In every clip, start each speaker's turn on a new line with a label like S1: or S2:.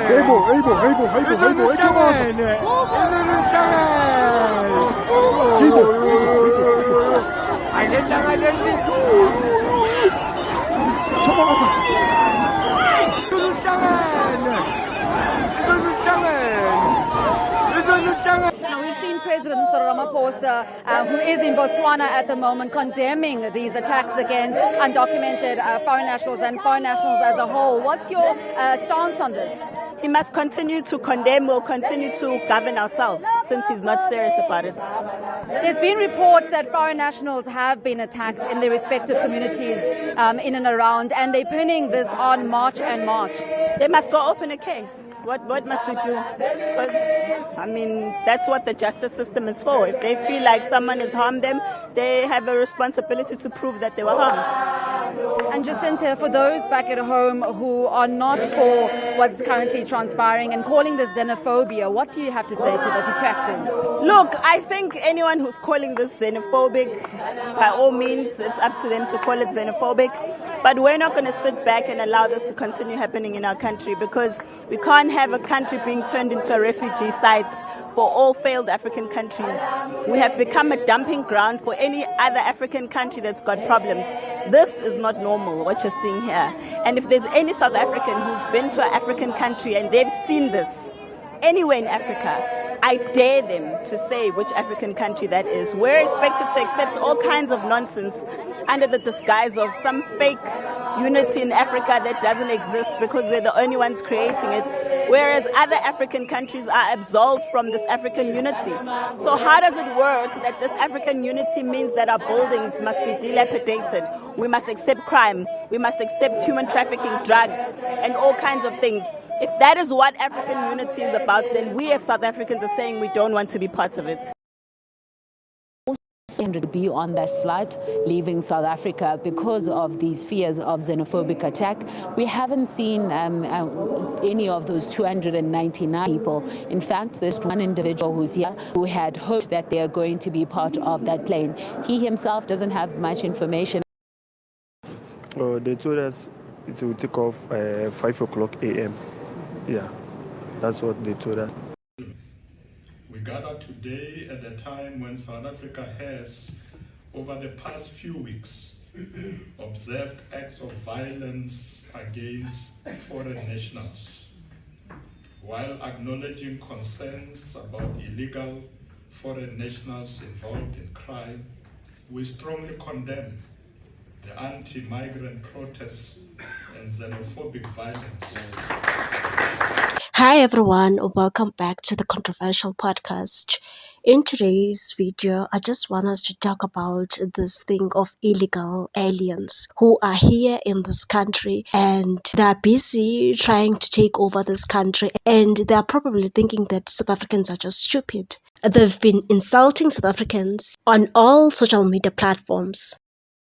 S1: Now, we've seen President Cyril Ramaphosa, who is in Botswana at the moment, condemning these attacks against undocumented foreign nationals and foreign nationals as a whole. What's your stance on this?
S2: He must continue to condemn or continue to govern ourselves, since he's not serious about it.
S1: There's been reports that foreign nationals have been attacked in their respective communities in and around, and they're pinning this on March and March.
S2: They must go open a case. What must we do? Because, that's what the justice system is for. If they feel like someone has harmed them, they have a responsibility to prove that they were harmed.
S1: And Jacinta, for those back at home who are not for what's currently transpiring and calling this xenophobia, what do you have to say to the detractors?
S2: Look, I think anyone who's calling this xenophobic, by all means, it's up to them to call it xenophobic. But we're not going to sit back and allow this to continue happening in our country, because we can't have a country being turned into a refugee site for all failed African countries. We have become a dumping ground for any other African country that's got problems. This is not normal, what you're seeing here. And if there's any South African who's been to an African country and they've seen this anywhere in Africa, I dare them to say which African country that is. We're expected to accept all kinds of nonsense under the disguise of some fake unity in Africa that doesn't exist because we're the only ones creating it, whereas other African countries are absolved from this African unity. So how does it work that this African unity means that our buildings must be dilapidated? We must accept crime, we must accept human trafficking, drugs, and all kinds of things. If that is what African unity is about, then we as South Africans are saying we don't want to be part of it.
S3: To be on that flight leaving South Africa because of these fears of xenophobic attack. We haven't seen any of those 299 people. In fact, there's one individual who's here who had hoped that they are going to be part of that plane. He himself doesn't have much information.
S4: They told us it will take off 5 o'clock a.m. Yeah, that's what they told us.
S5: We gather today at a time when South Africa has, over the past few weeks, observed acts of violence against foreign nationals. While acknowledging concerns about illegal foreign nationals involved in crime, we strongly condemn the anti-migrant protests and xenophobic violence.
S6: Hi everyone, welcome back to the Controversial Podcast. In today's video, I just want us to talk about this thing of illegal aliens who are here in this country and they're busy trying to take over this country, and they're probably thinking that South Africans are just stupid. They've been insulting South Africans on all social media platforms.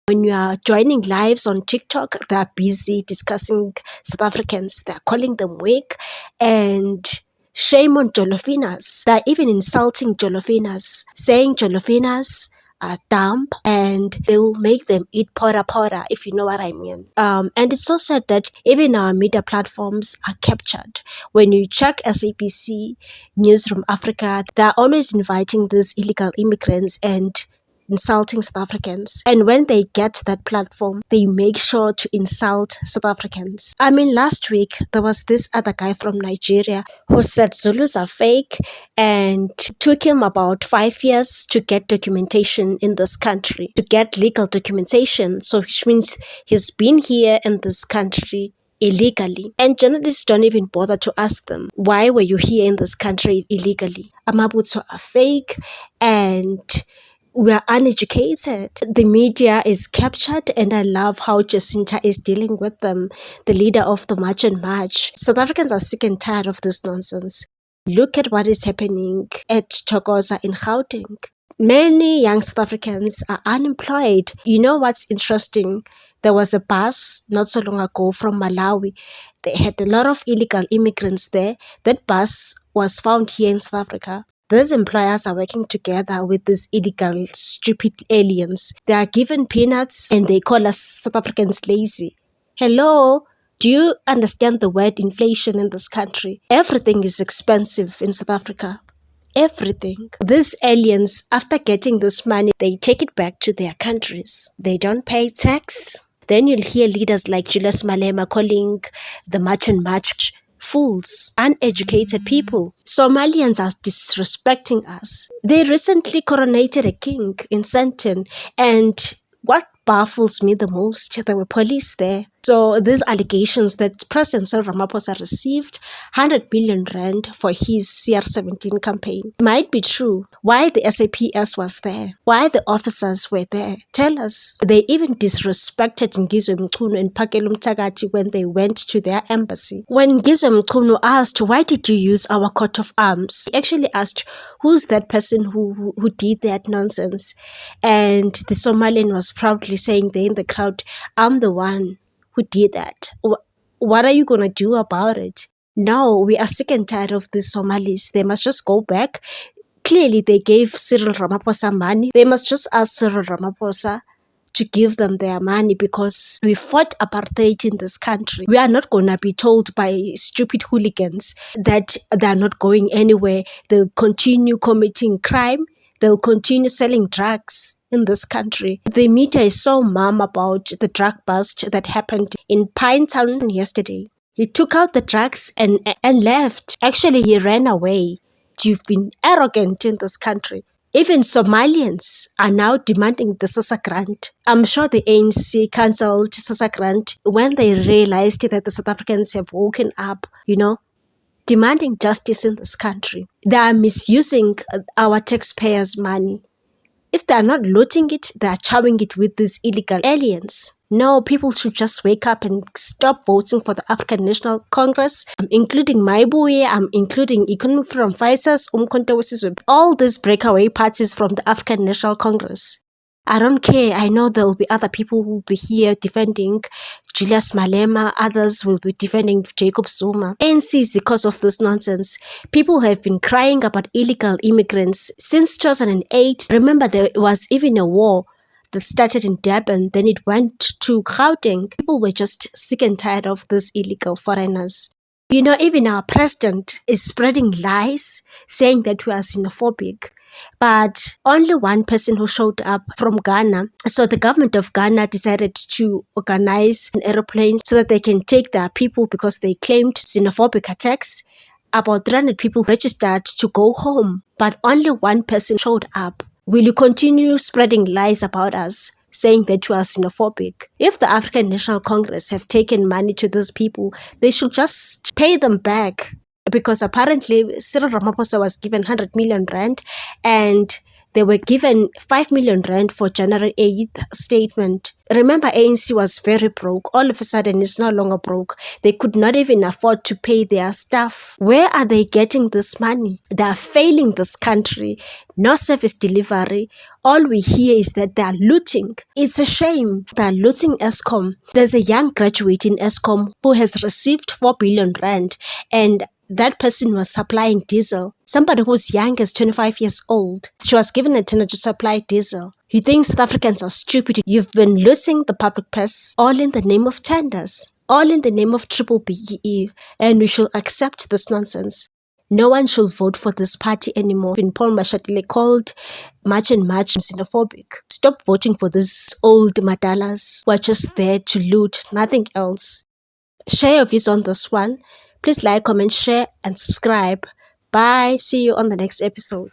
S6: When you are joining lives on TikTok, they're busy discussing South Africans. They're calling them weak, and shame on Jolofinas. They're even insulting Jolofinas, saying Jolofinas are dumb and they will make them eat pora, if you know what I mean. And it's so sad that even our media platforms are captured. When you check SABC Newsroom Africa, they're always inviting these illegal immigrants and insulting South Africans. And when they get that platform, they make sure to insult South Africans. I mean, last week, there was this other guy from Nigeria who said Zulus are fake, and it took him about 5 years to get documentation in this country, to get legal documentation. So which means he's been here in this country illegally. And journalists don't even bother to ask them, why were you here in this country illegally? Amabutso are fake and we are uneducated. The media is captured, and I love how Jacinta is dealing with them, the leader of the March and March. South Africans are sick and tired of this nonsense. Look at what is happening at Thokoza in Gauteng. Many young South Africans are unemployed. You know what's interesting? There was a bus not so long ago from Malawi. They had a lot of illegal immigrants there. That bus was found here in South Africa. These employers are working together with these illegal, stupid aliens. They are given peanuts and they call us South Africans lazy. Hello, Do you understand the word inflation in this country? Everything is expensive in South Africa. Everything. These aliens, after getting this money, they take it back to their countries. They don't pay tax. Then you'll hear leaders like Julius Malema calling the March and March fools, uneducated people. Somalians are disrespecting us. They recently coronated a king in Sandton, and what baffles me the most, there were police there. So these allegations that President Cyril Ramaphosa received 100 million rand for his CR17 campaign might be true. Why the SAPS was there? Why the officers were there? Tell us. They even disrespected Ngizwe Mchunu and Phakelo Mthakathi when they went to their embassy. When Ngizwe Mchunu asked, why did you use our coat of arms? He actually asked, who's that person who did that nonsense? And the Somalian was proudly saying there in the crowd, I'm the one who did that. What are you going to do about it? No, we are sick and tired of these Somalis. They must just go back. Clearly, they gave Cyril Ramaphosa money. They must just ask Cyril Ramaphosa to give them their money because we fought apartheid in this country. We are not going to be told by stupid hooligans that they are not going anywhere. They'll continue committing crime. They'll continue selling drugs in this country. The media is so mum about the drug bust that happened in Pinetown yesterday. He took out the drugs and left. Actually, he ran away. You've been arrogant in this country. Even Somalians are now demanding the SASSA grant. I'm sure the ANC cancelled SASSA grant when they realized that the South Africans have woken up, demanding justice in this country. They are misusing our taxpayers' money. If they are not looting it, they are chowing it with these illegal aliens. No, people should just wake up and stop voting for the African National Congress. I'm including Maibuye, I'm including Economic Freedom Fighters, Umkhonto weSizwe, all these breakaway parties from the African National Congress. I don't care. I know there will be other people who will be here defending Julius Malema. Others will be defending Jacob Zuma. ANC is the cause of this nonsense. People have been crying about illegal immigrants since 2008. Remember, there was even a war that started in Durban. Then it went to Gauteng. People were just sick and tired of these illegal foreigners. Even our president is spreading lies, saying that we are xenophobic. But only one person who showed up from Ghana. So the government of Ghana decided to organize an aeroplane so that they can take their people because they claimed xenophobic attacks. About 300 people registered to go home, but only one person showed up. Will you continue spreading lies about us, saying that you are xenophobic? If the African National Congress have taken money to these people, they should just pay them back. Because apparently Cyril Ramaphosa was given 100 million rand and they were given 5 million rand for January 8th statement. Remember, ANC was very broke. All of a sudden, it's no longer broke. They could not even afford to pay their staff. Where are they getting this money? They are failing this country. No service delivery. All we hear is that they are looting. It's a shame. They are looting Eskom. There's a young graduate in Eskom who has received 4 billion rand and that person was supplying diesel. Somebody who's young as 25 years old. She was given a tender to supply diesel. You think South Africans are stupid? You've been losing the public purse all in the name of tenders. All in the name of triple BEE. And we should accept this nonsense. No one should vote for this party anymore. When Paul Mashatile called March and March xenophobic. Stop voting for these old madalas who are just there to loot, nothing else. Share your views on this one. Please like, comment, share, and subscribe. Bye. See you on the next episode.